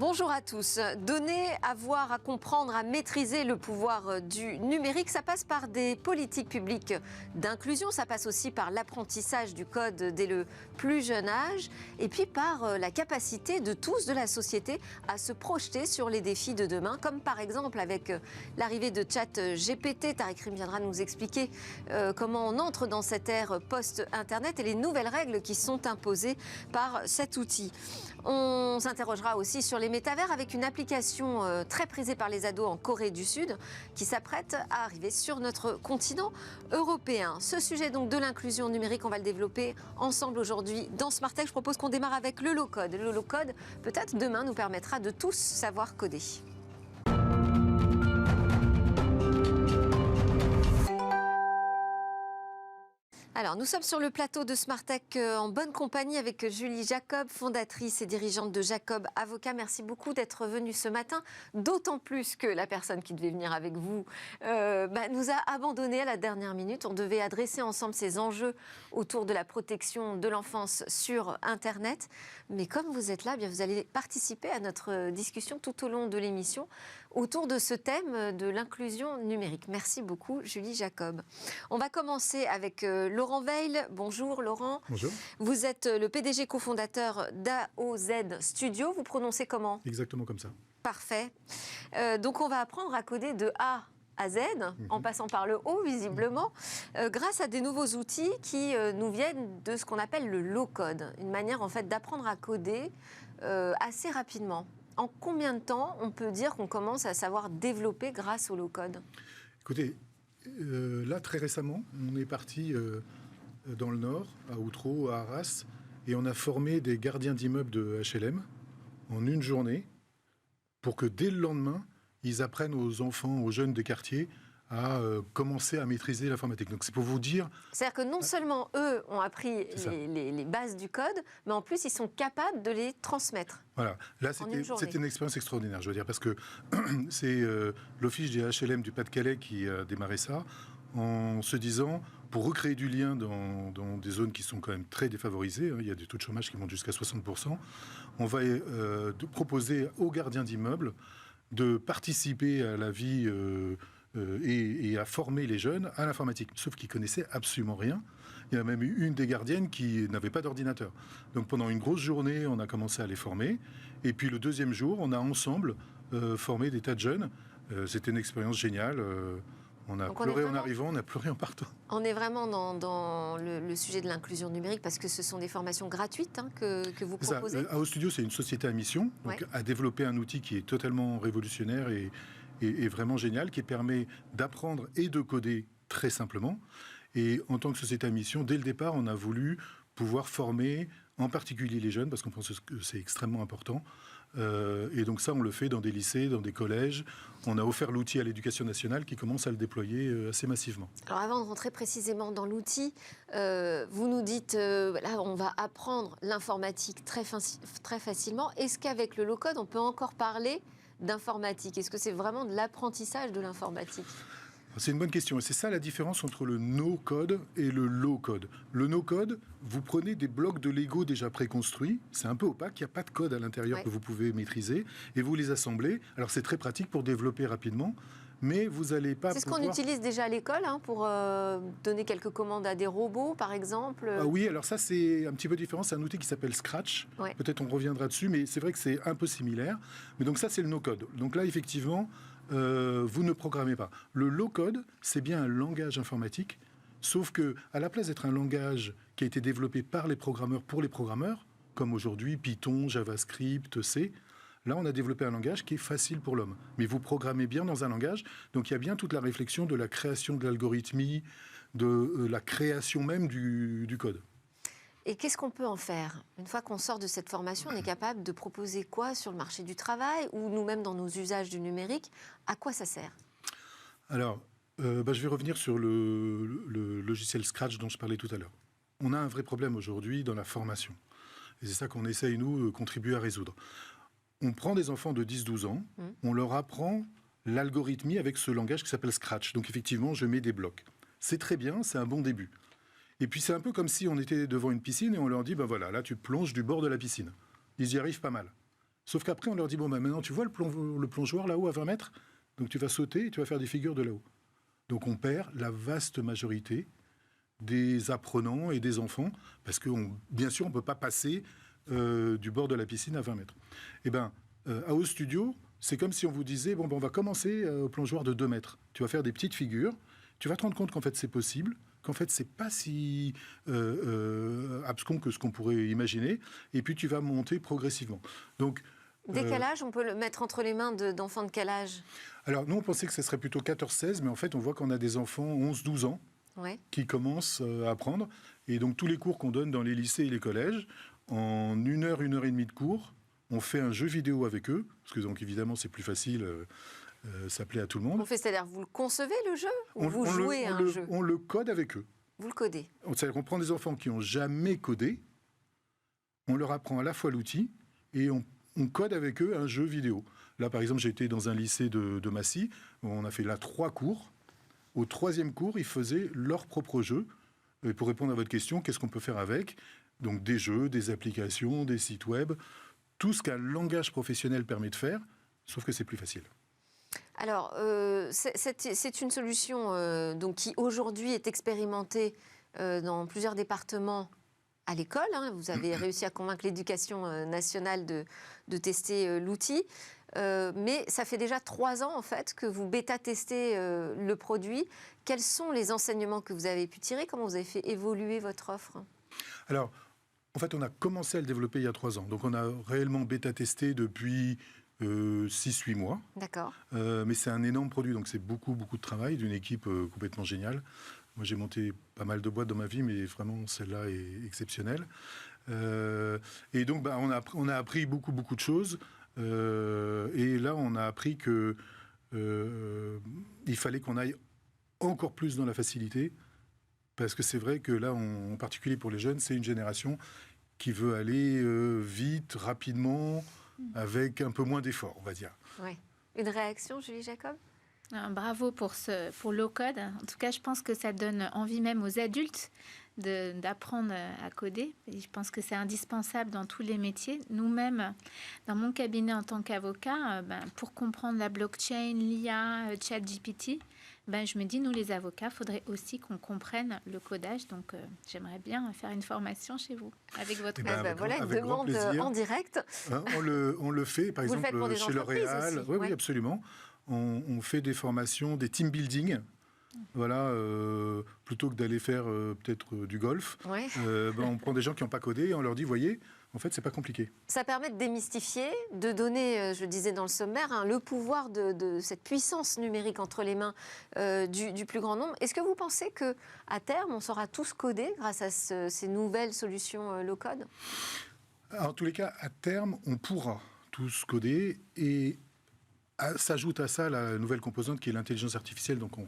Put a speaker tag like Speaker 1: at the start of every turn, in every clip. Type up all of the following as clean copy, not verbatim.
Speaker 1: Bonjour à tous. Donner, à voir, à comprendre, à maîtriser le pouvoir du numérique, ça passe par des politiques publiques d'inclusion, ça passe aussi par l'apprentissage du code dès le plus jeune âge, et puis par la capacité de tous, de la société, à se projeter sur les défis de demain, comme par exemple avec l'arrivée de ChatGPT. Tariq Rim viendra nous expliquer comment on entre dans cette ère post-Internet et les nouvelles règles qui sont imposées par cet outil. On s'interrogera aussi sur les métavers avec une application très prisée par les ados en Corée du Sud qui s'apprête à arriver sur notre continent européen. Ce sujet donc de l'inclusion numérique, on va le développer ensemble aujourd'hui dans Smart Tech. Je propose qu'on démarre avec le low-code. Le low-code, peut-être demain, nous permettra de tous savoir coder. Alors, nous sommes sur le plateau de Smart Tech en bonne compagnie avec Julie Jacob, fondatrice et dirigeante de Jacob Avocat. Merci beaucoup d'être venue ce matin, d'autant plus que la personne qui devait venir avec vous nous a abandonnés à la dernière minute. On devait adresser ensemble ces enjeux autour de la protection de l'enfance sur Internet. Mais comme vous êtes là, bien, vous allez participer à notre discussion tout au long de l'émission autour de ce thème de l'inclusion numérique. Merci beaucoup, Julie Jacob. On va commencer avec Laurent Veil. Bonjour Laurent.
Speaker 2: Bonjour.
Speaker 1: Vous êtes le PDG cofondateur d'AOZ Studio. Vous prononcez comment ?
Speaker 2: Exactement comme ça.
Speaker 1: Parfait. Donc on va apprendre à coder de A à Z, en passant par le haut visiblement, grâce à des nouveaux outils qui nous viennent de ce qu'on appelle le low-code. Une manière en fait d'apprendre à coder assez rapidement. En combien de temps on peut dire qu'on commence à savoir développer grâce au low-code ?
Speaker 2: Écoutez, là très récemment, on est parti dans le Nord, à Outreau, à Arras, et on a formé des gardiens d'immeubles de HLM en une journée pour que dès le lendemain, ils apprennent aux enfants, aux jeunes des quartiers à commencer à maîtriser l'informatique. Donc c'est pour vous dire...
Speaker 1: C'est-à-dire que non seulement eux ont appris les bases du code, mais en plus ils sont capables de les transmettre.
Speaker 2: Voilà, là c'était une expérience extraordinaire, je veux dire, parce que c'est l'Office des HLM du Pas-de-Calais qui a démarré ça, en se disant, pour recréer du lien dans des zones qui sont quand même très défavorisées, il y a des taux de chômage qui montent jusqu'à 60%, on va proposer aux gardiens d'immeubles de participer à la vie... et à former les jeunes à l'informatique, sauf qu'ils connaissaient absolument rien. Il y a même eu une des gardiennes qui n'avait pas d'ordinateur. Donc pendant une grosse journée, on a commencé à les former. Et puis le deuxième jour, on a ensemble formé des tas de jeunes. C'était une expérience géniale. On a pleuré en arrivant, on a pleuré en partant.
Speaker 1: On est vraiment dans le sujet de l'inclusion numérique parce que ce sont des formations gratuites que vous proposez.
Speaker 2: AO Studio, c'est une société à mission, donc à développer un outil qui est totalement révolutionnaire et vraiment génial, qui permet d'apprendre et de coder très simplement. Et en tant que société à mission, dès le départ, on a voulu pouvoir former en particulier les jeunes, parce qu'on pense que c'est extrêmement important. Et donc ça, on le fait dans des lycées, dans des collèges. On a offert l'outil à l'Éducation nationale qui commence à le déployer assez massivement.
Speaker 1: Alors avant de rentrer précisément dans l'outil, vous nous dites, là on va apprendre l'informatique très facilement. Est-ce qu'avec le low-code, on peut encore parler d'informatique? Est-ce que c'est vraiment de l'apprentissage de l'informatique?
Speaker 2: C'est une bonne question. Et c'est ça la différence entre le no-code et le low-code. Le no-code, vous prenez des blocs de Lego déjà préconstruits. C'est un peu opaque, il n'y a pas de code à l'intérieur que vous pouvez maîtriser. Et vous les assemblez. Alors c'est très pratique pour développer rapidement. Mais vous n'allez pas
Speaker 1: C'est ce qu'on utilise déjà à l'école pour donner quelques commandes à des robots, par exemple.
Speaker 2: Ah oui, alors ça, c'est un petit peu différent. C'est un outil qui s'appelle Scratch. Ouais. Peut-être on reviendra dessus, mais c'est vrai que c'est un peu similaire. Mais donc ça, c'est le no-code. Donc là, effectivement, vous ne programmez pas. Le low-code, c'est bien un langage informatique, sauf que à la place d'être un langage qui a été développé par les programmeurs pour les programmeurs, comme aujourd'hui Python, JavaScript, C, là, on a développé un langage qui est facile pour l'homme. Mais vous programmez bien dans un langage, donc il y a bien toute la réflexion de la création de l'algorithmie, de la création même du code.
Speaker 1: Et qu'est-ce qu'on peut en faire? Une fois qu'on sort de cette formation, on est capable de proposer quoi sur le marché du travail ou nous-mêmes dans nos usages du numérique? À quoi ça sert?
Speaker 2: Alors, je vais revenir sur le logiciel Scratch dont je parlais tout à l'heure. On a un vrai problème aujourd'hui dans la formation. Et c'est ça qu'on essaye, nous, contribuer à résoudre. On prend des enfants de 10-12 ans, on leur apprend l'algorithmie avec ce langage qui s'appelle Scratch. Donc effectivement, je mets des blocs. C'est très bien, c'est un bon début. Et puis c'est un peu comme si on était devant une piscine et on leur dit, ben voilà, là tu plonges du bord de la piscine. Ils y arrivent pas mal. Sauf qu'après, on leur dit, bon, bah, maintenant, tu vois le plongeoir là-haut à 20 mètres, donc tu vas sauter et tu vas faire des figures de là-haut. Donc on perd la vaste majorité des apprenants et des enfants, parce que bien sûr, on ne peut pas passer du bord de la piscine à 20 mètres. Eh bien, à Haut Studio, c'est comme si on vous disait, bon, ben, on va commencer au plongeoir de 2 mètres. Tu vas faire des petites figures, tu vas te rendre compte qu'en fait, c'est possible, qu'en fait, c'est pas si abscon que ce qu'on pourrait imaginer, et puis tu vas monter progressivement. Donc,
Speaker 1: dès quel âge on peut le mettre entre les mains d'enfants de quel âge?
Speaker 2: Alors, nous, on pensait que ce serait plutôt 14-16, mais en fait, on voit qu'on a des enfants 11-12 ans qui commencent à apprendre. Et donc, tous les cours qu'on donne dans les lycées et les collèges, en 1 heure et demie de cours, on fait un jeu vidéo avec eux, parce que donc, évidemment, c'est plus facile, ça plaît à tout le monde.
Speaker 1: On fait, c'est-à-dire, vous le concevez, le jeu, ou vous jouez à un jeu?
Speaker 2: On le code avec eux.
Speaker 1: Vous le codez?
Speaker 2: C'est-à-dire qu'on prend des enfants qui n'ont jamais codé, on leur apprend à la fois l'outil, et on code avec eux un jeu vidéo. Là, par exemple, j'ai été dans un lycée de Massy, où on a fait là 3 cours. Au 3e cours, ils faisaient leur propre jeu. Et pour répondre à votre question, qu'est-ce qu'on peut faire avec? Donc des jeux, des applications, des sites web, tout ce qu'un langage professionnel permet de faire, sauf que c'est plus facile.
Speaker 1: Alors, c'est une solution donc, qui aujourd'hui est expérimentée dans plusieurs départements à l'école. Vous avez réussi à convaincre l'Éducation nationale de tester l'outil. Mais ça fait déjà 3 ans en fait que vous bêta-testez le produit. Quels sont les enseignements que vous avez pu tirer? Comment vous avez fait évoluer votre offre?
Speaker 2: Alors, en fait, on a commencé à le développer il y a 3 ans. Donc, on a réellement bêta-testé depuis 6-8 mois.
Speaker 1: D'accord.
Speaker 2: Mais c'est un énorme produit, donc c'est beaucoup de travail d'une équipe complètement géniale. Moi, j'ai monté pas mal de boîtes dans ma vie, mais vraiment, celle-là est exceptionnelle. Et donc, on a appris beaucoup de choses. Et là, on a appris que il fallait qu'on aille encore plus dans la facilité, parce que c'est vrai que là, en particulier pour les jeunes, c'est une génération qui veut aller vite, rapidement, avec un peu moins d'efforts, on va dire.
Speaker 1: Ouais. Une réaction, Julie Jacob?
Speaker 3: Bravo pour low code. En tout cas, je pense que ça donne envie même aux adultes d'apprendre à coder. Et je pense que c'est indispensable dans tous les métiers. Nous-mêmes, dans mon cabinet en tant qu'avocat, pour comprendre la blockchain, l'IA, ChatGPT, je me dis, nous les avocats, il faudrait aussi qu'on comprenne le codage. Donc, j'aimerais bien faire une formation chez vous, avec votre
Speaker 1: voilà, une demande en direct.
Speaker 2: On le fait, par exemple, chez L'Oréal. Oui, absolument. On fait des formations, des team building. Voilà, plutôt que d'aller faire peut-être du golf, on prend des gens qui n'ont pas codé et on leur dit, voyez, en fait, c'est pas compliqué. Ça
Speaker 1: permet de démystifier, de donner, je disais dans le sommaire, le pouvoir de cette puissance numérique entre les mains du plus grand nombre. Est-ce que vous pensez qu'à terme, on saura tous coder grâce à ces nouvelles solutions low-code?
Speaker 2: En tous les cas, à terme, on pourra tous coder et s'ajoute à ça la nouvelle composante qui est l'intelligence artificielle, donc on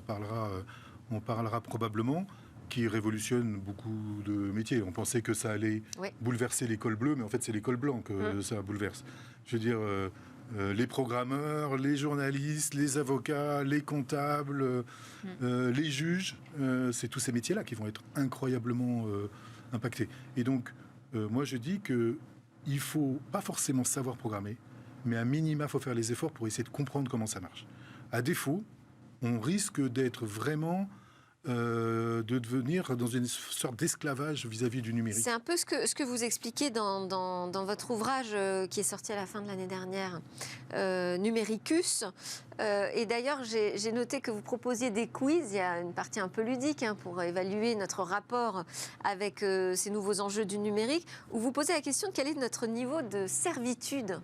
Speaker 2: parlera probablement, qui révolutionne beaucoup de métiers. On pensait que ça allait bouleverser l'école bleue, mais en fait c'est l'école blanche que ça bouleverse. Je veux dire, les programmeurs, les journalistes, les avocats, les comptables, les juges, c'est tous ces métiers-là qui vont être incroyablement impactés. Et donc, moi je dis qu'il ne faut pas forcément savoir programmer, mais à minima, il faut faire les efforts pour essayer de comprendre comment ça marche. À défaut, on risque d'être vraiment de devenir dans une sorte d'esclavage vis-à-vis du numérique.
Speaker 1: C'est un peu ce que vous expliquez dans votre ouvrage qui est sorti à la fin de l'année dernière, Numéricus. Et d'ailleurs, j'ai noté que vous proposiez des quiz. Il y a une partie un peu ludique pour évaluer notre rapport avec ces nouveaux enjeux du numérique, où vous posez la question de quel est notre niveau de servitude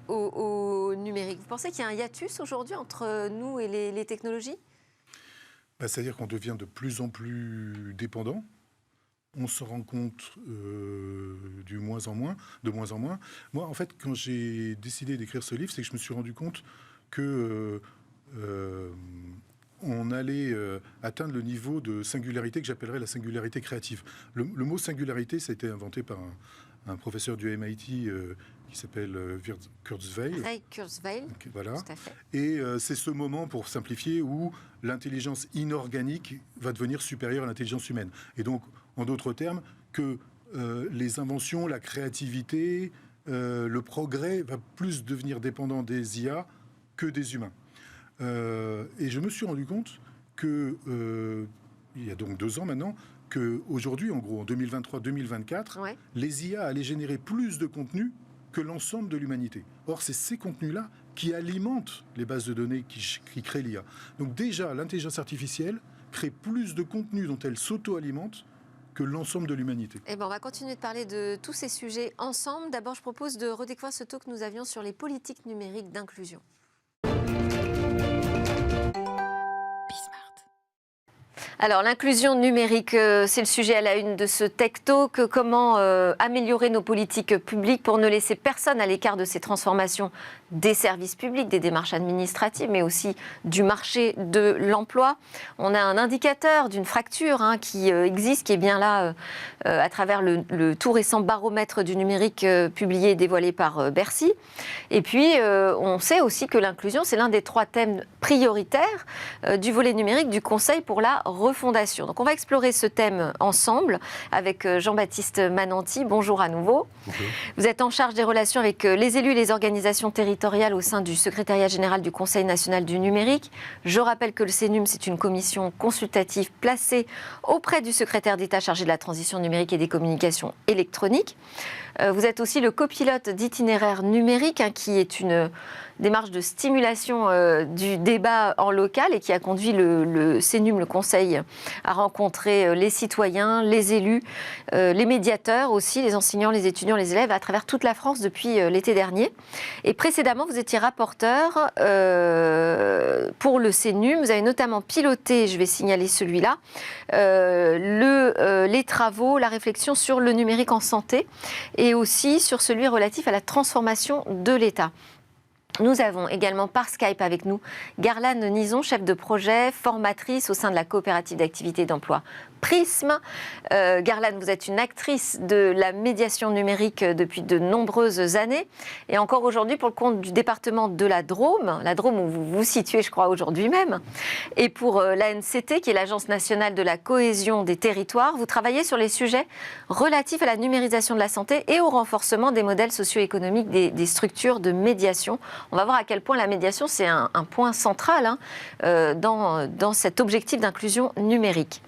Speaker 1: au numérique. Vous pensez qu'il y a un hiatus aujourd'hui entre nous et les technologies?
Speaker 2: C'est-à-dire qu'on devient de plus en plus dépendant. On se rend compte de moins en moins. Moi, en fait, quand j'ai décidé d'écrire ce livre, c'est que je me suis rendu compte que on allait atteindre le niveau de singularité que j'appellerais la singularité créative. Le mot singularité, ça a été inventé par un professeur du MIT qui s'appelle Kurzweil.
Speaker 1: Ray Kurzweil,
Speaker 2: voilà.
Speaker 1: Tout à fait.
Speaker 2: Et c'est ce moment, pour simplifier, où l'intelligence inorganique va devenir supérieure à l'intelligence humaine. Et donc, en d'autres termes, que les inventions, la créativité, le progrès va plus devenir dépendant des IA que des humains. Et je me suis rendu compte que, il y a donc 2 ans maintenant, qu'aujourd'hui, en gros, en 2023-2024,
Speaker 1: Ouais.
Speaker 2: les IA allaient générer plus de contenu que l'ensemble de l'humanité. Or, c'est ces contenus-là qui alimentent les bases de données qui créent l'IA. Donc déjà, l'intelligence artificielle crée plus de contenu dont elle s'auto-alimente que l'ensemble de l'humanité.
Speaker 1: Eh ben, on va continuer de parler de tous ces sujets ensemble. D'abord, je propose de redécouvrir ce talk que nous avions sur les politiques numériques d'inclusion. Alors, l'inclusion numérique, c'est le sujet à la une de ce Tech Talk. Comment améliorer nos politiques publiques pour ne laisser personne à l'écart de ces transformations des services publics, des démarches administratives, mais aussi du marché de l'emploi. On a un indicateur d'une fracture qui existe, qui est bien là à travers le tout récent baromètre du numérique publié et dévoilé par Bercy. Et puis, on sait aussi que l'inclusion, c'est l'un des 3 thèmes prioritaires du volet numérique du Conseil pour la refondation. Donc, on va explorer ce thème ensemble avec Jean-Baptiste Mananti. Bonjour à nouveau.
Speaker 2: Bonjour.
Speaker 1: Vous êtes en charge des relations avec les élus et les organisations territoriales au sein du secrétariat général du Conseil national du numérique. Je rappelle que le CNUM, c'est une commission consultative placée auprès du secrétaire d'État chargé de la transition numérique et des communications électroniques. Vous êtes aussi le copilote d'itinéraire numérique, qui est une démarche de stimulation du débat en local et qui a conduit le CNUM, le Conseil, à rencontrer les citoyens, les élus, les médiateurs aussi, les enseignants, les étudiants, les élèves à travers toute la France depuis l'été dernier. Et précédemment, vous étiez rapporteur pour le CNUM. Vous avez notamment piloté, je vais signaler celui-là, les travaux, la réflexion sur le numérique en santé et aussi sur celui relatif à la transformation de l'État. Nous avons également par Skype avec nous Garlane Nison, chef de projet, formatrice au sein de la coopérative d'activité d'emploi Prisme. Garlane, vous êtes une actrice de la médiation numérique depuis de nombreuses années et encore aujourd'hui pour le compte du département de la Drôme où vous vous situez, je crois, aujourd'hui même. Et pour l'ANCT, qui est l'Agence nationale de la cohésion des territoires, vous travaillez sur les sujets relatifs à la numérisation de la santé et au renforcement des modèles socio-économiques des structures de médiation. On va voir à quel point la médiation, c'est un point central dans cet objectif d'inclusion numérique.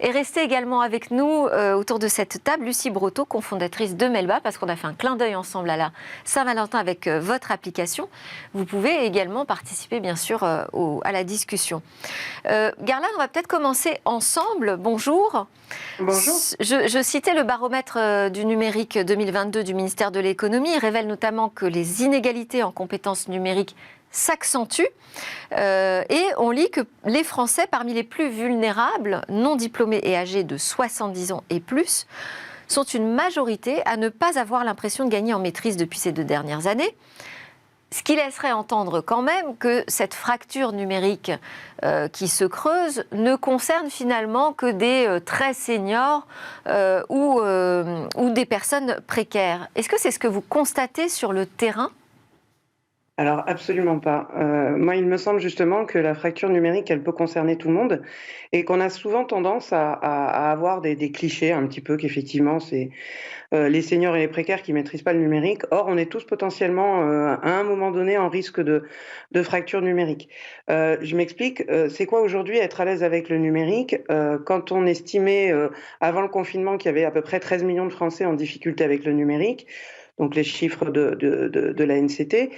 Speaker 1: Et restez également avec nous autour de cette table, Lucie Brotteau, cofondatrice de Melba, parce qu'on a fait un clin d'œil ensemble à la Saint-Valentin avec votre application. Vous pouvez également participer, bien sûr, à la discussion. Garlane, on va peut-être commencer ensemble. Bonjour.
Speaker 4: Bonjour.
Speaker 1: Je citais le baromètre du numérique 2022 du ministère de l'Économie. Il révèle notamment que les inégalités en compétences numériques s'accentue et on lit que les Français, parmi les plus vulnérables, non diplômés et âgés de 70 ans et plus, sont une majorité à ne pas avoir l'impression de gagner en maîtrise depuis ces 2 dernières années. Ce qui laisserait entendre quand même que cette fracture numérique qui se creuse ne concerne finalement que des très seniors ou des personnes précaires. Est-ce que c'est ce que vous constatez sur le terrain ?
Speaker 4: Alors, absolument pas. Moi, il me semble justement que la fracture numérique, elle peut concerner tout le monde et qu'on a souvent tendance à avoir des clichés un petit peu qu'effectivement, c'est les seniors et les précaires qui maîtrisent pas le numérique. Or, on est tous potentiellement à un moment donné en risque de fracture numérique. Je m'explique. C'est quoi aujourd'hui être à l'aise avec le numérique quand on estimait avant le confinement qu'il y avait à peu près 13 millions de Français en difficulté avec le numérique, donc les chiffres de l'ANCT.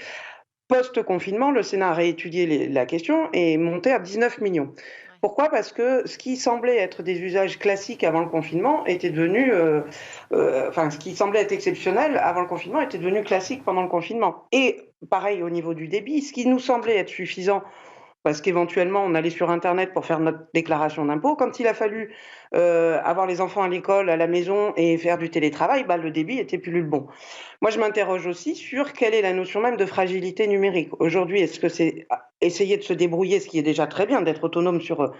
Speaker 4: Post-confinement, le Sénat a réétudié la question et est monté à 19 millions. Pourquoi ? Parce que ce qui semblait être des usages classiques avant le confinement était devenu, ce qui semblait être exceptionnel avant le confinement était devenu classique pendant le confinement. Et pareil au niveau du débit, ce qui nous semblait être suffisant, parce qu'éventuellement on allait sur Internet pour faire notre déclaration d'impôt, quand il a fallu avoir les enfants à l'école, à la maison et faire du télétravail, le débit était plus le bon. Moi, je m'interroge aussi sur quelle est la notion même de fragilité numérique. Aujourd'hui, est-ce que c'est essayer de se débrouiller, ce qui est déjà très bien, d'être autonome sur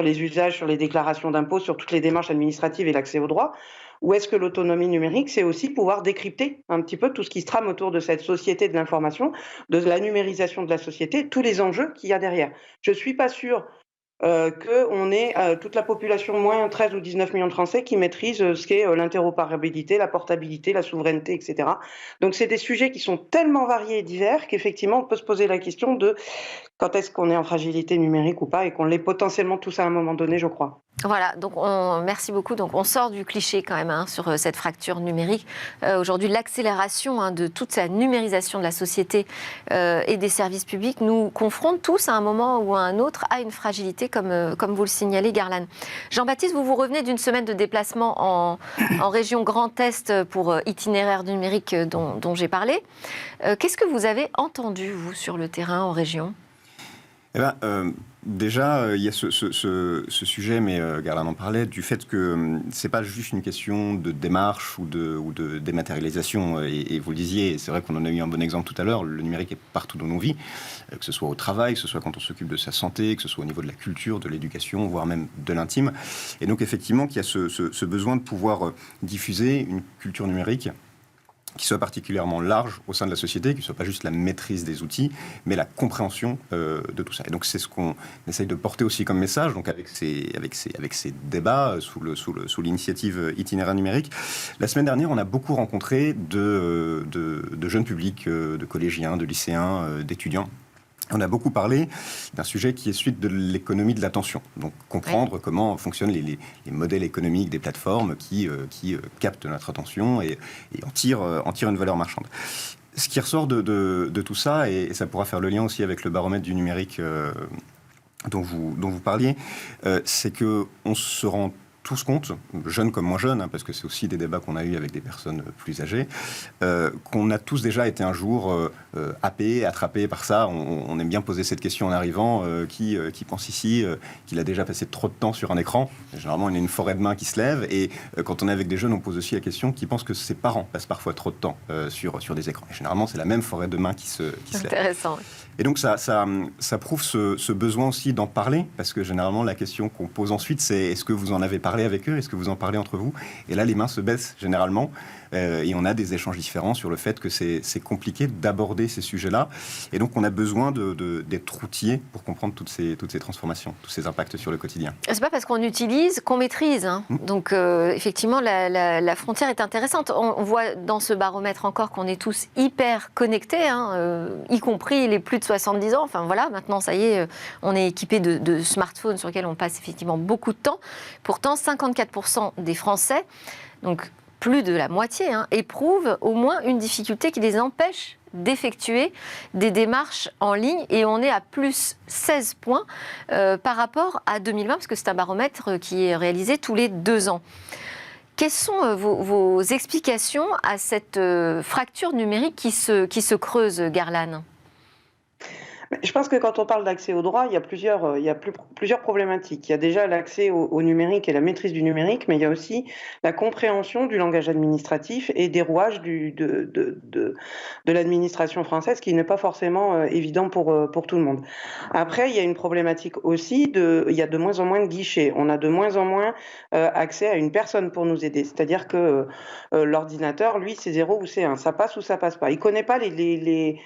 Speaker 4: les usages, sur les déclarations d'impôts, sur toutes les démarches administratives et l'accès aux droits, ou est-ce que l'autonomie numérique, c'est aussi pouvoir décrypter un petit peu tout ce qui se trame autour de cette société de l'information, de la numérisation de la société, tous les enjeux qu'il y a derrière. Je ne suis pas sûre qu'on ait toute la population, moins 13 ou 19 millions de Français, qui maîtrisent ce qu'est l'interopérabilité, la portabilité, la souveraineté, etc. Donc c'est des sujets qui sont tellement variés et divers qu'effectivement on peut se poser la question de quand est-ce qu'on est en fragilité numérique ou pas, et qu'on l'est potentiellement tous à un moment donné, je crois.
Speaker 1: Voilà, donc merci beaucoup. Donc on sort du cliché quand même sur cette fracture numérique. Aujourd'hui, l'accélération de toute sa numérisation de la société et des services publics nous confronte tous à un moment ou à un autre à une fragilité, comme vous le signalez, Garland. Jean-Baptiste, vous revenez d'une semaine de déplacement en région Grand Est pour itinéraire numérique dont j'ai parlé. Qu'est-ce que vous avez entendu, vous, sur le terrain en région ?
Speaker 5: Déjà, il y a ce sujet, mais Garland en parlait, du fait que c'est pas juste une question de démarche ou de dématérialisation. Et vous le disiez, c'est vrai qu'on en a eu un bon exemple tout à l'heure, le numérique est partout dans nos vies, que ce soit au travail, que ce soit quand on s'occupe de sa santé, que ce soit au niveau de la culture, de l'éducation, voire même de l'intime. Et donc effectivement, qu'il y a ce besoin de pouvoir diffuser une culture numérique qui soit particulièrement large au sein de la société, qui ne soit pas juste la maîtrise des outils, mais la compréhension de tout ça. Et donc c'est ce qu'on essaye de porter aussi comme message, donc avec ces débats sous l'initiative Itinéraire numérique. La semaine dernière, on a beaucoup rencontré de jeunes publics, de collégiens, de lycéens, d'étudiants. On a beaucoup parlé d'un sujet qui est celui de l'économie de l'attention. Donc comprendre comment fonctionnent les modèles économiques des plateformes qui captent notre attention et en tirent une valeur marchande. Ce qui ressort de tout ça, et ça pourra faire le lien aussi avec le baromètre du numérique dont vous parliez, c'est qu'on se rend tous compte, jeunes comme moins jeunes, parce que c'est aussi des débats qu'on a eus avec des personnes plus âgées, qu'on a tous déjà été un jour happés, attrapés par ça. On aime bien poser cette question en arrivant, qui pense ici qu'il a déjà passé trop de temps sur un écran. Généralement, il y a une forêt de mains qui se lève, et quand on est avec des jeunes, on pose aussi la question qui pensent que ses parents passent parfois trop de temps sur des écrans. Et généralement, c'est la même forêt de mains qui se lève.
Speaker 1: Intéressant.
Speaker 5: Et donc ça prouve ce besoin aussi d'en parler, parce que généralement la question qu'on pose ensuite, c'est est-ce que vous en avez parlé avec eux, est-ce que vous en parlez entre vous? Et là les mains se baissent généralement, et on a des échanges différents sur le fait que c'est compliqué d'aborder ces sujets-là, et donc on a besoin d'être outillé pour comprendre toutes ces transformations, tous ces impacts sur le quotidien.
Speaker 1: C'est pas parce qu'on utilise qu'on maîtrise, Donc effectivement la frontière est intéressante. On voit dans ce baromètre encore qu'on est tous hyper connectés, y compris les plus de 70 ans. Enfin voilà, maintenant ça y est, on est équipé de smartphones sur lesquels on passe effectivement beaucoup de temps. Pourtant, 54% des Français, donc plus de la moitié, éprouvent au moins une difficulté qui les empêche d'effectuer des démarches en ligne, et on est à plus 16 points par rapport à 2020, parce que c'est un baromètre qui est réalisé tous les 2 ans. Quelles sont vos explications à cette fracture numérique qui se creuse, Garland ?
Speaker 4: Je pense que quand on parle d'accès au droit, il y a plusieurs problématiques. Il y a déjà l'accès au numérique et la maîtrise du numérique, mais il y a aussi la compréhension du langage administratif et des rouages de l'administration française, qui n'est pas forcément évident pour tout le monde. Après, il y a une problématique aussi il y a de moins en moins de guichets. On a de moins en moins accès à une personne pour nous aider. C'est-à-dire que l'ordinateur, lui, c'est 0 ou c'est 1. Ça passe ou ça passe pas. Il connaît pas les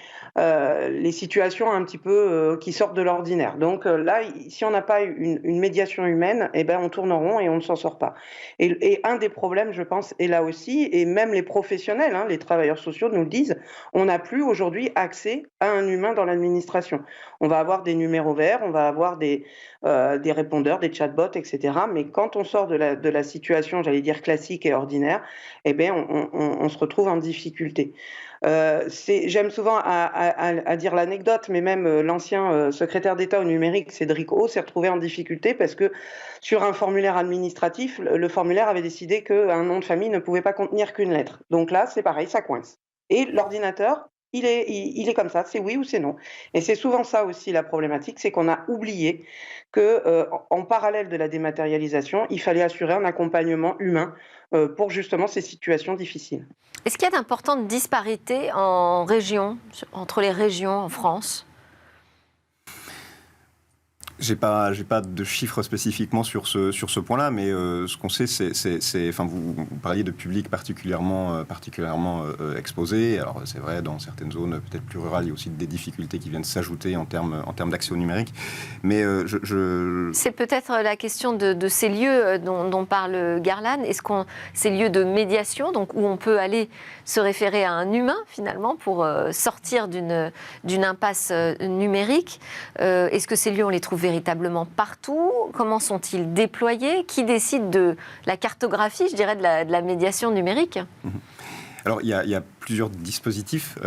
Speaker 4: situations un petit peu qui sortent de l'ordinaire. Donc là, si on n'a pas une médiation humaine, on tourne en rond et on ne s'en sort pas. Et un des problèmes, je pense, est là aussi, et même les professionnels, les travailleurs sociaux nous le disent, on n'a plus aujourd'hui accès à un humain dans l'administration. On va avoir des numéros verts, on va avoir des répondeurs, des chatbots, etc. Mais quand on sort de la situation, j'allais dire classique et ordinaire, on se retrouve en difficulté. J'aime souvent à dire l'anecdote, mais même l'ancien secrétaire d'État au numérique, Cédric O, s'est retrouvé en difficulté parce que sur un formulaire administratif, le formulaire avait décidé qu'un nom de famille ne pouvait pas contenir qu'une lettre. Donc là, c'est pareil, ça coince. Et l'ordinateur, il est comme ça, c'est oui ou c'est non. Et c'est souvent ça aussi la problématique, c'est qu'on a oublié qu'en parallèle de la dématérialisation, il fallait assurer un accompagnement humain pour justement ces situations difficiles.
Speaker 1: Est-ce qu'il y a d'importantes disparités entre les régions en France ?
Speaker 5: J'ai pas de chiffres spécifiquement sur ce point-là, mais ce qu'on sait, enfin, vous parliez de publics particulièrement exposés. Alors c'est vrai, dans certaines zones peut-être plus rurales, il y a aussi des difficultés qui viennent s'ajouter en termes d'accès au numérique. Mais
Speaker 1: c'est peut-être la question de ces lieux dont parle Garland. Est-ce qu'on ces lieux de médiation, donc où on peut aller se référer à un humain finalement pour sortir d'une impasse numérique. Est-ce que ces lieux, on les trouve véritablement partout? Comment sont-ils déployés? Qui décide de la cartographie, je dirais, de la médiation numérique?
Speaker 5: Alors, il y a plusieurs dispositifs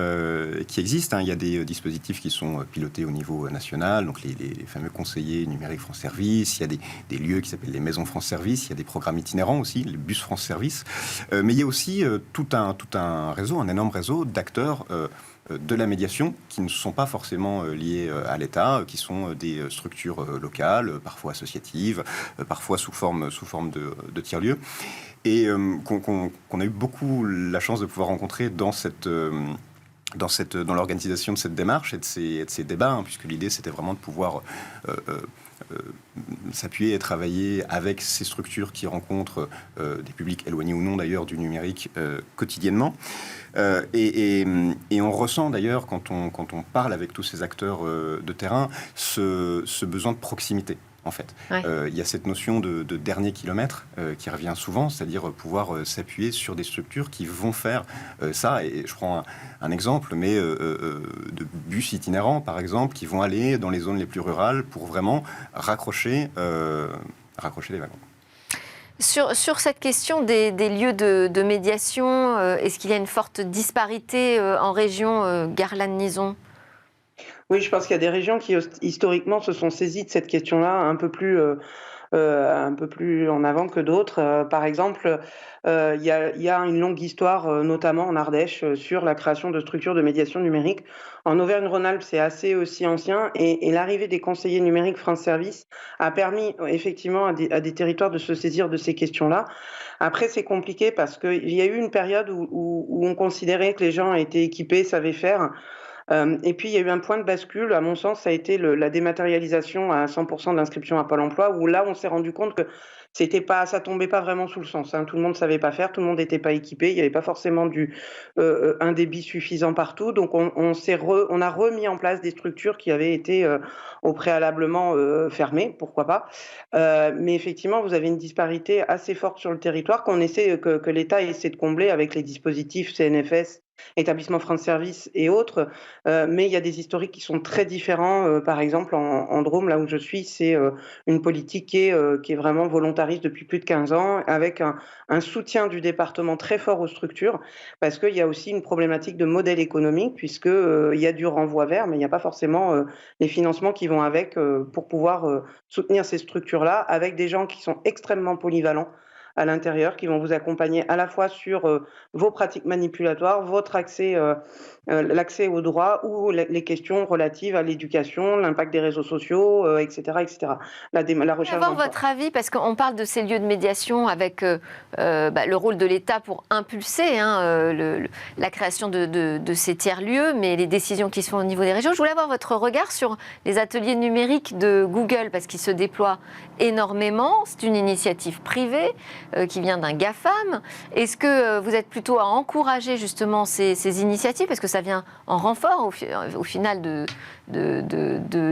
Speaker 5: qui existent. Il y a des dispositifs qui sont pilotés au niveau national, donc les fameux conseillers numériques France Service. Il y a des lieux qui s'appellent les maisons France Service. Il y a des programmes itinérants aussi, les bus France Service. Mais il y a aussi tout un réseau, un énorme réseau d'acteurs de la médiation qui ne sont pas forcément liés à l'État, qui sont des structures locales, parfois associatives, parfois sous forme de tiers-lieux, et qu'on a eu beaucoup la chance de pouvoir rencontrer dans l'organisation de cette démarche et de ces débats, puisque l'idée c'était vraiment de pouvoir s'appuyer et travailler avec ces structures qui rencontrent des publics éloignés ou non d'ailleurs du numérique quotidiennement. Et on ressent d'ailleurs, quand on parle avec tous ces acteurs de terrain, ce besoin de proximité. En fait, il y a cette notion de dernier kilomètre qui revient souvent, c'est-à-dire pouvoir s'appuyer sur des structures qui vont faire ça. Et je prends un exemple, mais de bus itinérants, par exemple, qui vont aller dans les zones les plus rurales pour vraiment raccrocher les wagons.
Speaker 1: Sur cette question des lieux de médiation, est-ce qu'il y a une forte disparité en région, Garland-Nizon?
Speaker 4: Oui, je pense qu'il y a des régions qui, historiquement, se sont saisies de cette question-là un peu plus en avant que d'autres. Par exemple, il y a une longue histoire, notamment en Ardèche, sur la création de structures de médiation numérique. En Auvergne-Rhône-Alpes, c'est assez aussi ancien, et l'arrivée des conseillers numériques France Service a permis effectivement à des territoires de se saisir de ces questions-là. Après, c'est compliqué parce qu'il y a eu une période où on considérait que les gens étaient équipés, savaient faire. Et puis, il y a eu un point de bascule, à mon sens, ça a été la dématérialisation à 100% de l'inscription à Pôle emploi, où là, on s'est rendu compte que ça tombait pas vraiment sous le sens. Tout le monde savait pas faire, tout le monde n'était pas équipé, il n'y avait pas forcément un débit suffisant partout. Donc, on a remis en place des structures qui avaient été au préalablement fermées, pourquoi pas. Mais effectivement, vous avez une disparité assez forte sur le territoire que l'État essaie de combler avec les dispositifs CNFS, Établissement France Service et autres, mais il y a des historiques qui sont très différents. Par exemple, en Drôme, là où je suis, c'est une politique qui est vraiment volontariste depuis plus de 15 ans, avec un soutien du département très fort aux structures, parce qu'il y a aussi une problématique de modèle économique, puisqu'il y a du renvoi vers, mais il n'y a pas forcément les financements qui vont avec pour pouvoir soutenir ces structures-là, avec des gens qui sont extrêmement polyvalents à l'intérieur, qui vont vous accompagner à la fois sur vos pratiques manipulatoires, votre accès, l'accès aux droits ou les questions relatives à l'éducation, l'impact des réseaux sociaux, etc., etc. La recherche.
Speaker 1: Avoir votre avis, parce qu'on parle de ces lieux de médiation avec le rôle de l'État pour impulser la création de ces tiers-lieux, mais les décisions qui se font au niveau des régions. Je voulais avoir votre regard sur les ateliers numériques de Google, parce qu'ils se déploient énormément. C'est une initiative privée qui vient d'un GAFAM. Est-ce que vous êtes plutôt à encourager justement ces initiatives, parce que ça vient en renfort au final de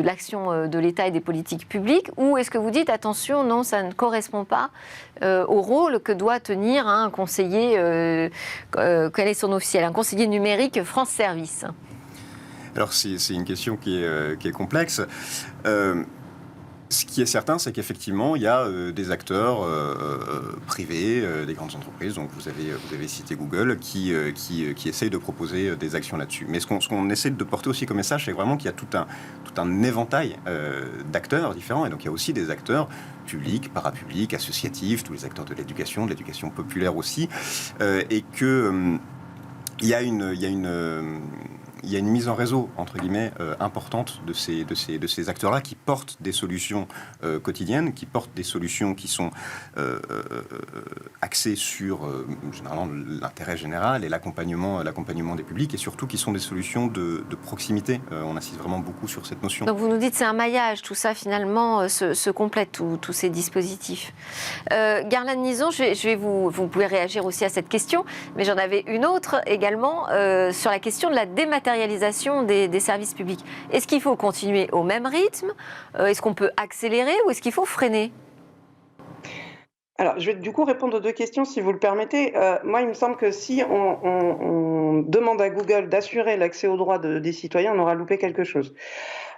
Speaker 1: l'action de l'État et des politiques publiques, ou est-ce que vous dites attention, non, ça ne correspond pas au rôle que doit tenir un conseiller, quel est son officiel, un conseiller numérique France Service?
Speaker 5: Alors c'est une question qui est complexe. Ce qui est certain, c'est qu'effectivement, il y a des acteurs privés, des grandes entreprises, donc vous avez cité Google, qui essayent de proposer des actions là-dessus. Mais ce qu'on essaie de porter aussi comme message, c'est vraiment qu'il y a tout un éventail d'acteurs différents. Et donc, il y a aussi des acteurs publics, parapublics, associatifs, tous les acteurs de l'éducation populaire aussi. Et qu'il y a il y a une mise en réseau, entre guillemets, importante de ces acteurs-là qui portent des solutions quotidiennes, qui portent des solutions qui sont axées sur, généralement, l'intérêt général et l'accompagnement des publics, et surtout qui sont des solutions de proximité. On insiste vraiment beaucoup sur cette notion.
Speaker 1: Donc vous nous dites c'est un maillage, tout ça finalement se complète, tous ces dispositifs. Garland Nison, vous pouvez réagir aussi à cette question, mais j'en avais une autre également sur la question de la dématérialisation des services publics. Est-ce qu'il faut continuer au même rythme? Est-ce qu'on peut accélérer ou est-ce qu'il faut freiner?
Speaker 4: Alors, je vais du coup répondre aux deux questions, si vous le permettez. Moi, il me semble que si on demande à Google d'assurer l'accès aux droits des citoyens, on aura loupé quelque chose.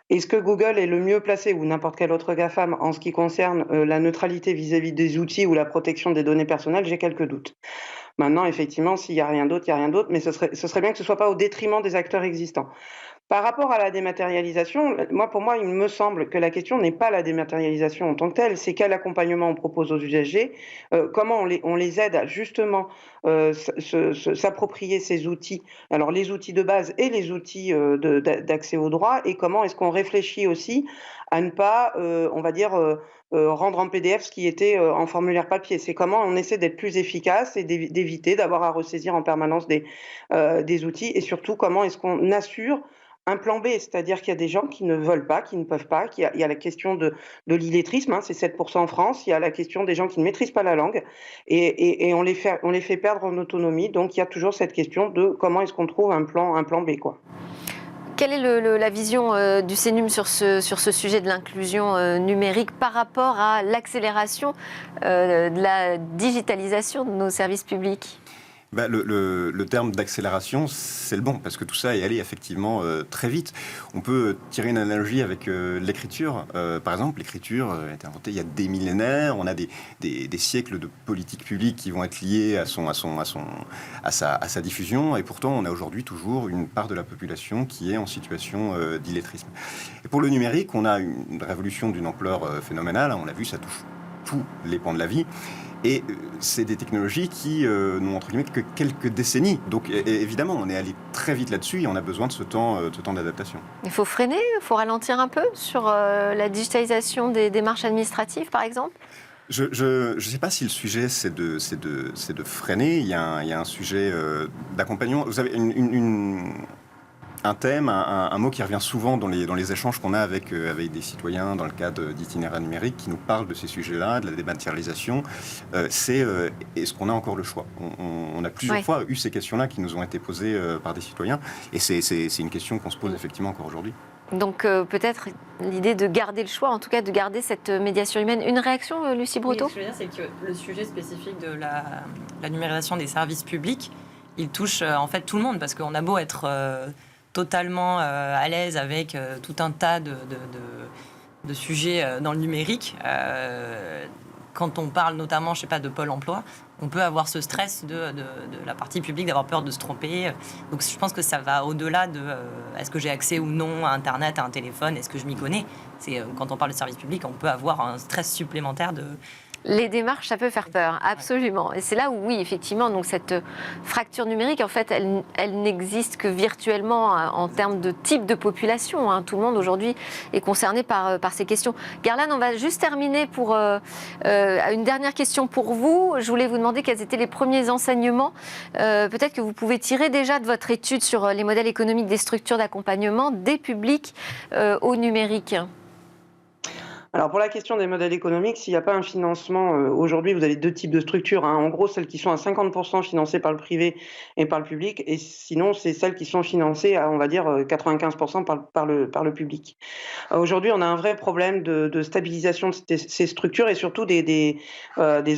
Speaker 4: Est-ce que Google est le mieux placé, ou n'importe quel autre GAFAM, en ce qui concerne la neutralité vis-à-vis des outils ou la protection des données personnelles? J'ai quelques doutes. Maintenant, effectivement, s'il n'y a rien d'autre, il n'y a rien d'autre, mais ce serait bien que ce ne soit pas au détriment des acteurs existants. Par rapport à la dématérialisation, pour moi, il me semble que la question n'est pas la dématérialisation en tant que telle, c'est quel accompagnement on propose aux usagers, comment on les aide à justement s'approprier ces outils, alors les outils de base et les outils d'accès aux droits, et comment est-ce qu'on réfléchit aussi à ne pas, on va dire, rendre en PDF ce qui était en formulaire papier. C'est comment on essaie d'être plus efficace et d'éviter d'avoir à ressaisir en permanence des outils, et surtout comment est-ce qu'on assure un plan B, c'est-à-dire qu'il y a des gens qui ne veulent pas, qui ne peuvent pas, il y a la question de l'illettrisme, c'est 7% en France, il y a la question des gens qui ne maîtrisent pas la langue, et on les fait perdre en autonomie, donc il y a toujours cette question de comment est-ce qu'on trouve un plan B, quoi.
Speaker 1: Quelle est la vision du CNUM sur ce sujet de l'inclusion numérique par rapport à l'accélération de la digitalisation de nos services publics ?
Speaker 5: Le terme d'accélération, c'est le bon, parce que tout ça est allé effectivement très vite. On peut tirer une analogie avec l'écriture. Par exemple, l'écriture a été inventée il y a des millénaires. On a des siècles de politiques publiques qui vont être liés à sa diffusion. Et pourtant, on a aujourd'hui toujours une part de la population qui est en situation d'illettrisme. Et pour le numérique, on a une révolution d'une ampleur phénoménale. On l'a vu, ça touche tous les pans de la vie. Et c'est des technologies qui n'ont entre guillemets que quelques décennies. Donc évidemment, on est allé très vite là-dessus et on a besoin de ce temps d'adaptation. Il
Speaker 1: faut freiner, il faut ralentir un peu sur la digitalisation des démarches administratives, par exemple ?
Speaker 5: Je ne sais pas si le sujet, c'est de freiner. Il y a un sujet d'accompagnement. Vous avez un thème, un mot qui revient souvent dans les échanges qu'on a avec des citoyens dans le cadre d'itinéraires numériques qui nous parlent de ces sujets-là, de la dématérialisation, c'est est-ce qu'on a encore le choix ? On a plusieurs fois eu ces questions-là qui nous ont été posées par des citoyens, et c'est une question qu'on se pose effectivement encore aujourd'hui.
Speaker 1: Donc peut-être l'idée de garder le choix, en tout cas de garder cette médiation humaine. Une réaction, Lucie Breteau ?
Speaker 6: Oui, ce que je veux dire, c'est que le sujet spécifique de la numérisation des services publics, il touche en fait tout le monde, parce qu'on a beau être totalement à l'aise avec tout un tas de sujets dans le numérique. Quand on parle notamment, je sais pas, de Pôle emploi, on peut avoir ce stress de la partie publique, d'avoir peur de se tromper. Donc je pense que ça va au-delà de est-ce que j'ai accès ou non à Internet, à un téléphone, est-ce que je m'y connais. Quand on parle de service public, on peut avoir un stress supplémentaire de...
Speaker 1: Les démarches, ça peut faire peur, absolument. Et c'est là où, oui, effectivement, donc cette fracture numérique, en fait, elle n'existe que virtuellement en termes de type de population. Tout le monde, aujourd'hui, est concerné par ces questions. Garland, on va juste terminer pour une dernière question pour vous. Je voulais vous demander quels étaient les premiers enseignements, peut-être que vous pouvez tirer déjà de votre étude sur les modèles économiques des structures d'accompagnement des publics au numérique.
Speaker 4: Alors pour la question des modèles économiques, s'il n'y a pas un financement, aujourd'hui vous avez deux types de structures. En gros, celles qui sont à 50% financées par le privé et par le public, et sinon c'est celles qui sont financées à, on va dire, 95% par le public. Aujourd'hui, on a un vrai problème de stabilisation de ces structures et surtout des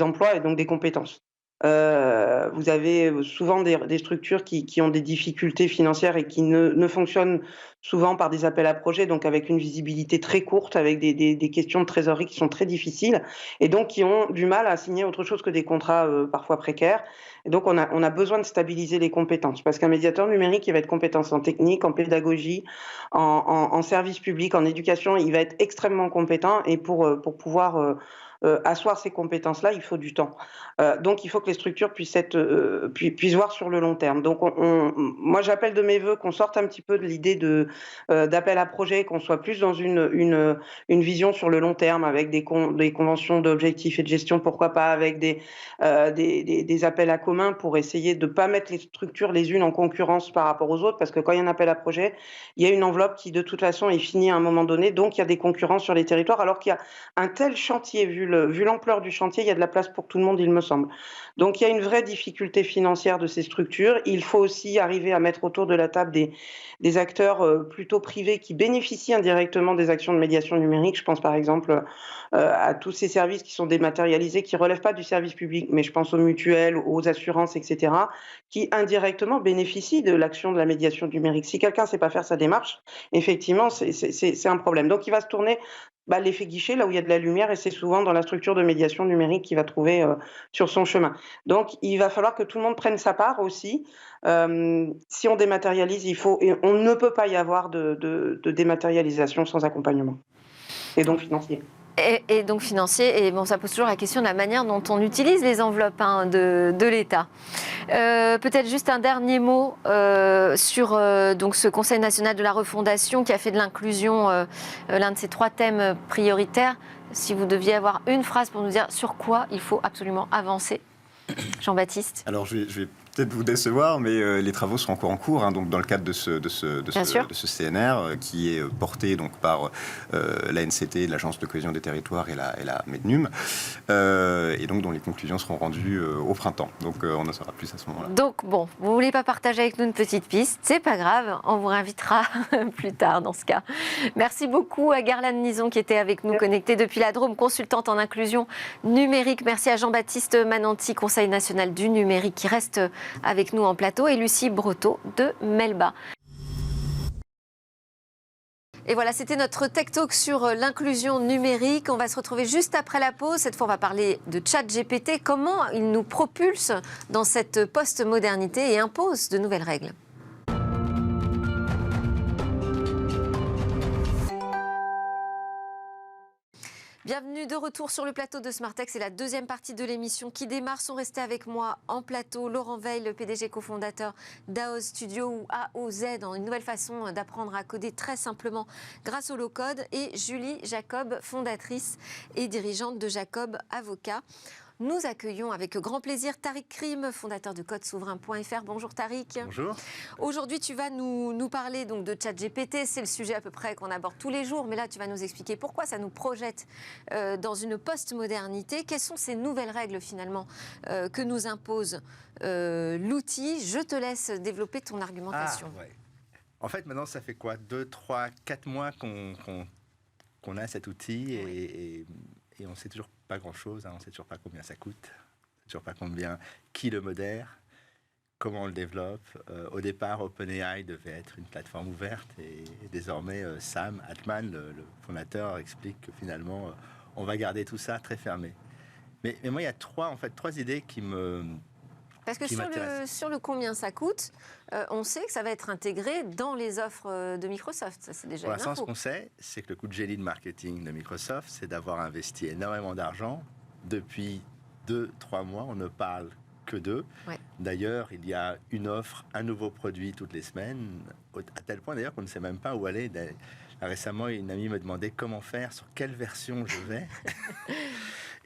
Speaker 4: emplois et donc des compétences. Vous avez souvent des structures qui ont des difficultés financières et qui ne fonctionnent souvent par des appels à projets, donc avec une visibilité très courte, avec des questions de trésorerie qui sont très difficiles, et donc qui ont du mal à signer autre chose que des contrats parfois précaires. Et donc on a besoin de stabiliser les compétences, parce qu'un médiateur numérique, il va être compétent en technique, en pédagogie, en service public, en éducation, il va être extrêmement compétent, et pour pouvoir asseoir ces compétences-là, il faut du temps. Donc il faut que les structures puissent voir sur le long terme. Donc moi j'appelle de mes vœux qu'on sorte un petit peu de l'idée d'appel à projet, qu'on soit plus dans une vision sur le long terme avec des conventions d'objectifs et de gestion, pourquoi pas avec des appels à commun pour essayer de ne pas mettre les structures les unes en concurrence par rapport aux autres, parce que quand il y a un appel à projet, il y a une enveloppe qui de toute façon est finie à un moment donné, donc il y a des concurrences sur les territoires, alors qu'il y a un tel chantier, vu l'ampleur du chantier, il y a de la place pour tout le monde, il me semble. Donc il y a une vraie difficulté financière de ces structures. Il faut aussi arriver à mettre autour de la table des acteurs plutôt privés qui bénéficient indirectement des actions de médiation numérique. Je pense par exemple à tous ces services qui sont dématérialisés, qui ne relèvent pas du service public, mais je pense aux mutuelles, aux assurances, etc., qui indirectement bénéficient de l'action de la médiation numérique. Si quelqu'un ne sait pas faire sa démarche, effectivement, c'est un problème. Donc il va se tourner l'effet guichet, là où il y a de la lumière, et c'est souvent dans la structure de médiation numérique qu'il va trouver sur son chemin. Donc, il va falloir que tout le monde prenne sa part aussi. Si on dématérialise, on ne peut pas y avoir de dématérialisation sans accompagnement, et donc financier.
Speaker 1: Et donc financier, et bon, ça pose toujours la question de la manière dont on utilise les enveloppes de l'État. Peut-être juste un dernier mot sur donc ce Conseil national de la refondation qui a fait de l'inclusion l'un de ses 3 thèmes prioritaires. Si vous deviez avoir une phrase pour nous dire sur quoi il faut absolument avancer, Jean-Baptiste.
Speaker 5: Alors je vais peut-être vous décevoir, mais les travaux sont encore en cours, hein, donc dans le cadre de ce CNR qui est porté donc par l'ANCT, l'Agence de cohésion des territoires et la MEDNUM, et donc dont les conclusions seront rendues au printemps. Donc on en saura plus à ce moment-là.
Speaker 1: Donc bon, vous voulez pas partager avec nous une petite piste, c'est pas grave, on vous réinvitera plus tard dans ce cas. Merci beaucoup à Garland Nison qui était avec nous, connectée depuis la Drôme, consultante en inclusion numérique. Merci à Jean-Baptiste Mananti, Conseil national du numérique, qui reste avec nous en plateau, et Lucie Breteau de Melba. Et voilà, c'était notre Tech Talk sur l'inclusion numérique. On va se retrouver juste après la pause. Cette fois, on va parler de ChatGPT, comment il nous propulse dans cette post-modernité et impose de nouvelles règles. Bienvenue de retour sur le plateau de Smart Tech. C'est la deuxième partie de l'émission qui démarre. Sont restés avec moi en plateau Laurent Veil, le PDG cofondateur d'AOZ Studio, ou AOZ, une nouvelle façon d'apprendre à coder très simplement grâce au low-code, et Julie Jacob, fondatrice et dirigeante de Jacob Avocat. Nous accueillons avec grand plaisir Tariq Krim, fondateur de codesouverain.fr. Bonjour Tariq.
Speaker 7: Bonjour.
Speaker 1: Aujourd'hui, tu vas nous parler donc de ChatGPT. C'est le sujet à peu près qu'on aborde tous les jours, mais là, tu vas nous expliquer pourquoi ça nous projette dans une post-modernité. Quelles sont ces nouvelles règles finalement que nous impose l'outil? Je te laisse développer ton argumentation.
Speaker 7: Ouais. En fait, maintenant, ça fait quoi 2, 3, 4 mois qu'on a cet outil, et on ne sait toujours pas grand-chose, hein. On ne sait toujours pas combien ça coûte, on ne sait toujours pas qui le modère, comment on le développe. Au départ, OpenAI devait être une plateforme ouverte, et désormais, Sam Altman, le fondateur, explique que finalement, on va garder tout ça très fermé. Mais moi, il y a trois idées qui me...
Speaker 1: Parce que sur le combien ça coûte, on sait que ça va être intégré dans les offres de Microsoft. Ça, c'est déjà
Speaker 7: Pour
Speaker 1: une
Speaker 7: l'instant,
Speaker 1: info.
Speaker 7: ce qu'on sait, c'est que le coup de génie de marketing de Microsoft, c'est d'avoir investi énormément d'argent. Depuis 2-3 mois, on ne parle que d'eux.
Speaker 1: Ouais.
Speaker 7: D'ailleurs, il y a une offre, un nouveau produit toutes les semaines, à tel point d'ailleurs qu'on ne sait même pas où aller. Récemment, une amie me demandait comment faire, sur quelle version je vais.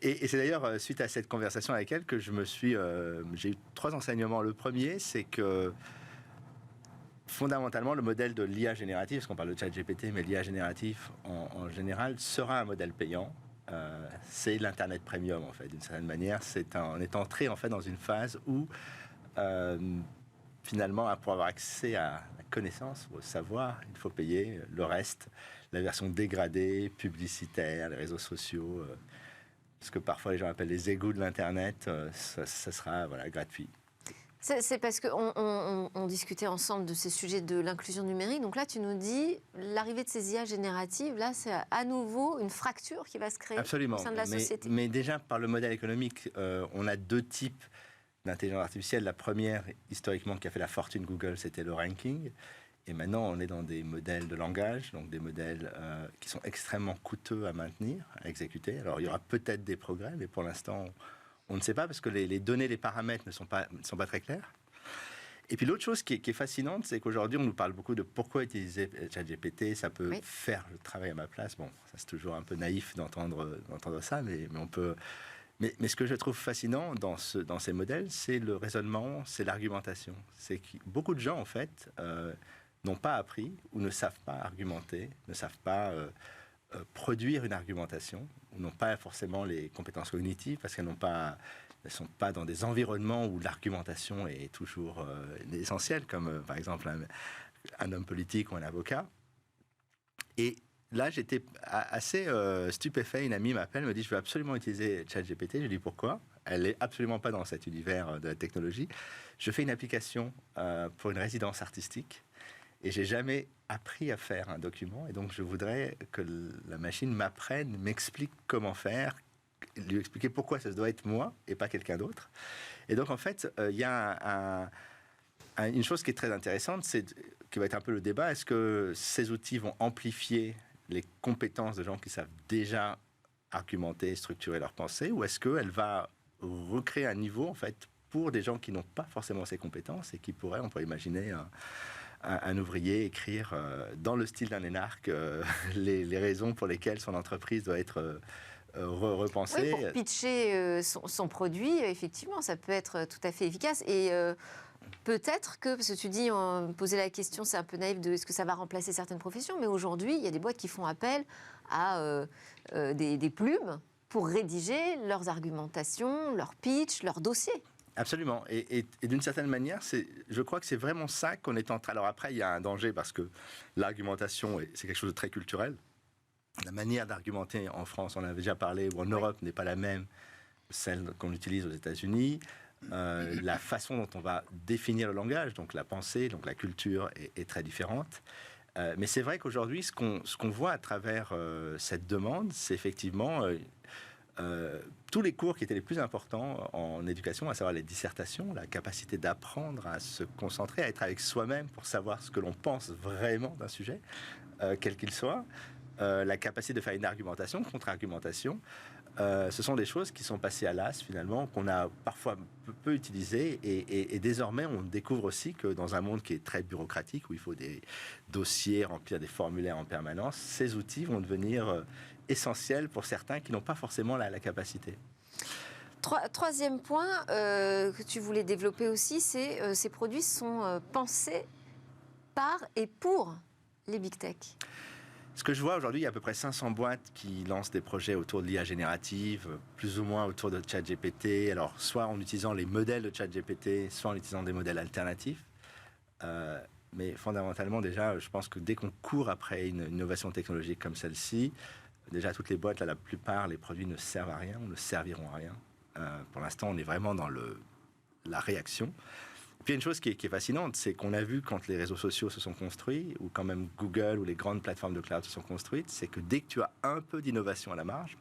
Speaker 7: Et c'est d'ailleurs suite à cette conversation avec elle que j'ai eu 3 enseignements. Le premier, c'est que fondamentalement, le modèle de l'IA générative, parce qu'on parle de ChatGPT, mais l'IA générative en général sera un modèle payant. C'est l'Internet Premium, en fait, d'une certaine manière. On est entré en fait dans une phase où finalement, pour avoir accès à la connaissance, au savoir, il faut payer le reste, la version dégradée, publicitaire, les réseaux sociaux. Ce que parfois les gens appellent les égouts de l'Internet, ça sera gratuit.
Speaker 1: C'est parce qu'on discutait ensemble de ces sujets de l'inclusion numérique. Donc là, tu nous dis, l'arrivée de ces IA génératives, là, c'est à nouveau une fracture qui va se créer
Speaker 7: Absolument.
Speaker 1: au sein de la société.
Speaker 7: Mais déjà, par le modèle économique, on a 2 types d'intelligence artificielle. La première, historiquement, qui a fait la fortune Google, c'était le ranking. Et maintenant, on est dans des modèles de langage, donc des modèles qui sont extrêmement coûteux à maintenir, à exécuter. Alors, il y aura peut-être des progrès, mais pour l'instant, on ne sait pas parce que les données, les paramètres ne sont pas très clairs. Et puis l'autre chose qui est fascinante, c'est qu'aujourd'hui, on nous parle beaucoup de pourquoi utiliser ChatGPT, ça peut faire le travail à ma place. Bon, ça c'est toujours un peu naïf d'entendre ça, mais on peut... Mais ce que je trouve fascinant dans ces modèles, c'est le raisonnement, c'est l'argumentation. C'est que beaucoup de gens, en fait, n'ont pas appris ou ne savent pas argumenter, ne savent pas produire une argumentation, ou n'ont pas forcément les compétences cognitives parce qu'elles ne sont pas dans des environnements où l'argumentation est toujours essentielle, comme par exemple un homme politique ou un avocat. Et là, j'étais assez stupéfait. Une amie m'appelle, me dit « Je veux absolument utiliser ChatGPT ». Je lui dis « Pourquoi ?» Elle n'est absolument pas dans cet univers de la technologie. Je fais une application pour une résidence artistique et j'ai jamais appris à faire un document. Et donc, je voudrais que la machine m'apprenne, m'explique comment faire, lui expliquer pourquoi ça doit être moi et pas quelqu'un d'autre. Et donc, en fait, il y a une chose qui est très intéressante, qui va être un peu le débat. Est-ce que ces outils vont amplifier les compétences de gens qui savent déjà argumenter, structurer leur pensée, ou est-ce qu'elle va recréer un niveau, en fait, pour des gens qui n'ont pas forcément ces compétences et qui pourraient, on pourrait imaginer, un ouvrier écrire dans le style d'un énarque les raisons pour lesquelles son entreprise doit être repensée.
Speaker 1: Oui, pour pitcher son produit, effectivement, ça peut être tout à fait efficace. Et peut-être que, parce que tu dis, poser la question, c'est un peu naïf, de est-ce que ça va remplacer certaines professions, mais aujourd'hui, il y a des boîtes qui font appel à des plumes pour rédiger leurs argumentations, leurs pitchs, leurs dossiers.
Speaker 7: Absolument. Et d'une certaine manière, je crois que c'est vraiment ça qu'on est en train... Alors après, il y a un danger parce que l'argumentation, c'est quelque chose de très culturel. La manière d'argumenter en France, on en avait déjà parlé, ou en Europe, n'est pas la même que celle qu'on utilise aux États-Unis. La façon dont on va définir le langage, donc la pensée, donc la culture, est très différente. Mais c'est vrai qu'aujourd'hui, ce qu'on voit à travers cette demande, c'est effectivement... tous les cours qui étaient les plus importants en éducation, à savoir les dissertations, la capacité d'apprendre à se concentrer, à être avec soi-même pour savoir ce que l'on pense vraiment d'un sujet, quel qu'il soit, la capacité de faire une argumentation, contre-argumentation, ce sont des choses qui sont passées à l'as finalement, qu'on a parfois peu utilisées et désormais on découvre aussi que dans un monde qui est très bureaucratique, où il faut des dossiers, remplir des formulaires en permanence, ces outils vont devenir essentiels pour certains qui n'ont pas forcément la capacité.
Speaker 1: Troisième point que tu voulais développer aussi, c'est ces produits sont pensés par et pour les big tech.
Speaker 7: Ce que je vois aujourd'hui, il y a à peu près 500 boîtes qui lancent des projets autour de l'IA générative, plus ou moins autour de ChatGPT. Alors, soit en utilisant les modèles de ChatGPT, soit en utilisant des modèles alternatifs. Mais fondamentalement, déjà, je pense que dès qu'on court après une innovation technologique comme celle-ci, déjà, toutes les boîtes, là, la plupart, les produits ne servent à rien, ou ne serviront à rien. Pour l'instant, on est vraiment dans la réaction. Puis il y a une chose qui est fascinante, c'est qu'on a vu quand les réseaux sociaux se sont construits, ou quand même Google ou les grandes plateformes de cloud se sont construites, c'est que dès que tu as un peu d'innovation à la marge,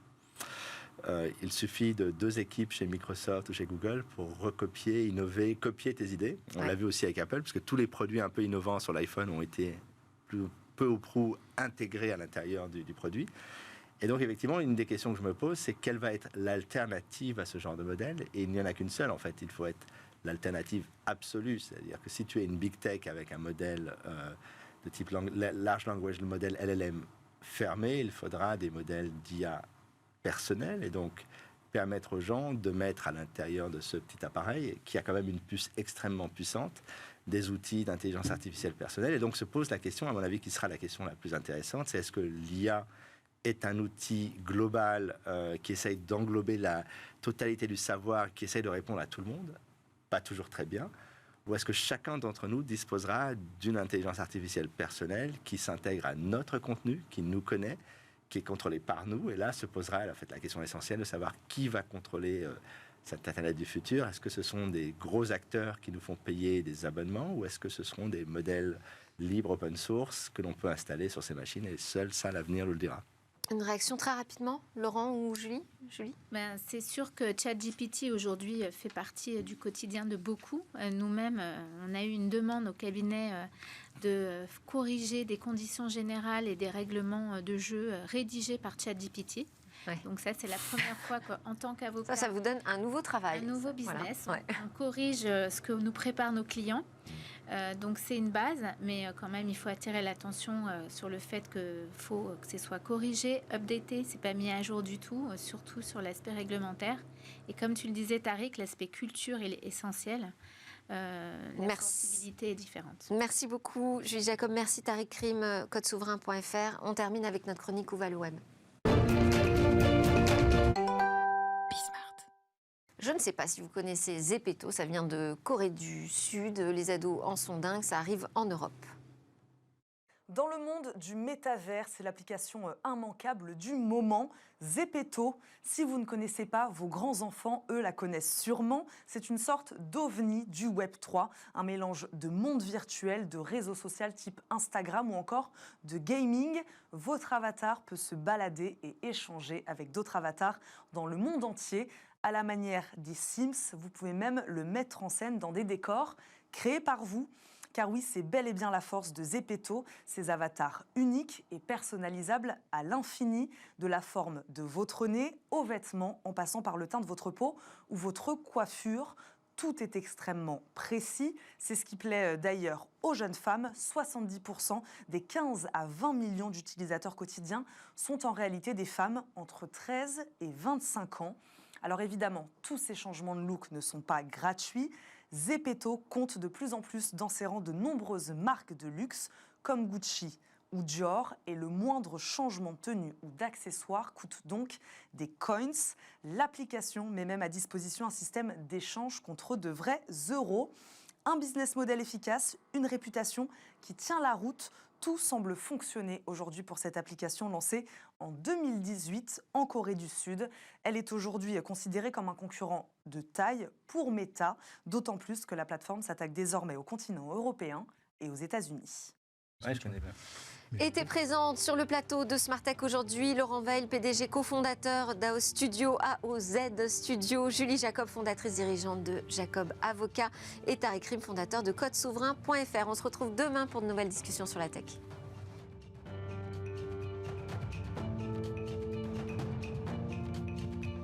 Speaker 7: il suffit de 2 équipes chez Microsoft ou chez Google pour recopier, innover, copier tes idées. On l'a vu aussi avec Apple, puisque tous les produits un peu innovants sur l'iPhone ont été peu ou prou intégrés à l'intérieur du produit. Et donc, effectivement, une des questions que je me pose, c'est quelle va être l'alternative à ce genre de modèle? Et il n'y en a qu'une seule, en fait. Il faut être l'alternative absolue. C'est-à-dire que si tu es une big tech avec un modèle de type large language, le modèle LLM fermé, il faudra des modèles d'IA personnels et donc permettre aux gens de mettre à l'intérieur de ce petit appareil, qui a quand même une puce extrêmement puissante, des outils d'intelligence artificielle personnelle. Et donc se pose la question, à mon avis, qui sera la question la plus intéressante, c'est est-ce que l'IA est un outil global qui essaye d'englober la totalité du savoir, qui essaye de répondre à tout le monde, pas toujours très bien, ou est-ce que chacun d'entre nous disposera d'une intelligence artificielle personnelle qui s'intègre à notre contenu, qui nous connaît, qui est contrôlé par nous, et là se posera en fait, la question essentielle de savoir qui va contrôler cette Internet du futur. Est-ce que ce sont des gros acteurs qui nous font payer des abonnements, ou est-ce que ce seront des modèles libres open source que l'on peut installer sur ces machines, et seul ça l'avenir nous le dira.
Speaker 1: Une réaction très rapidement, Laurent ou Julie?
Speaker 3: C'est sûr que ChatGPT aujourd'hui fait partie du quotidien de beaucoup. Nous-mêmes, on a eu une demande au cabinet de corriger des conditions générales et des règlements de jeu rédigés par ChatGPT. Ouais. Donc ça, c'est la première fois qu'en tant qu'avocat...
Speaker 1: Ça vous donne un nouveau travail.
Speaker 3: Un nouveau business.
Speaker 1: Voilà. Ouais.
Speaker 3: On corrige ce que nous préparent nos clients. Donc c'est une base, mais quand même, il faut attirer l'attention sur le fait qu'il faut que ce soit corrigé, updaté, c'est pas mis à jour du tout, surtout sur l'aspect réglementaire. Et comme tu le disais, Tariq, l'aspect culture, il est essentiel. La sensibilité est différente.
Speaker 1: Merci beaucoup, Julie Jacob. Merci, Tariq Krim, codesouverain.fr. On termine avec notre chronique Où va le web. Je ne sais pas si vous connaissez Zepeto, ça vient de Corée du Sud. Les ados en sont dingues, ça arrive en Europe.
Speaker 8: Dans le monde du métavers, c'est l'application immanquable du moment, Zepeto. Si vous ne connaissez pas, vos grands-enfants, eux, la connaissent sûrement. C'est une sorte d'ovni du Web3, un mélange de monde virtuel, de réseaux sociaux type Instagram ou encore de gaming. Votre avatar peut se balader et échanger avec d'autres avatars dans le monde entier. À la manière des Sims, vous pouvez même le mettre en scène dans des décors créés par vous. Car oui, c'est bel et bien la force de Zepeto, ces avatars uniques et personnalisables à l'infini, de la forme de votre nez aux vêtements, en passant par le teint de votre peau ou votre coiffure. Tout est extrêmement précis. C'est ce qui plaît d'ailleurs aux jeunes femmes. 70% des 15 à 20 millions d'utilisateurs quotidiens sont en réalité des femmes entre 13 et 25 ans. Alors évidemment, tous ces changements de look ne sont pas gratuits. Zepeto compte de plus en plus dans ses rangs de nombreuses marques de luxe comme Gucci ou Dior, et le moindre changement de tenue ou d'accessoires coûte donc des coins. L'application met même à disposition un système d'échange contre de vrais euros. Un business model efficace, une réputation qui tient la route. Tout semble fonctionner aujourd'hui pour cette application lancée en 2018 en Corée du Sud. Elle est aujourd'hui considérée comme un concurrent de taille pour Meta, d'autant plus que la plateforme s'attaque désormais au continent européen et aux États-Unis.
Speaker 7: Ouais, je connais bien.
Speaker 1: Était présente sur le plateau de Smart Tech aujourd'hui Laurent Weil, PDG cofondateur d'AOZ Studio, Julie Jacob, fondatrice dirigeante de Jacob Avocat, et Tariq Krim, fondateur de codesouverain.fr. On se retrouve demain pour de nouvelles discussions sur la tech.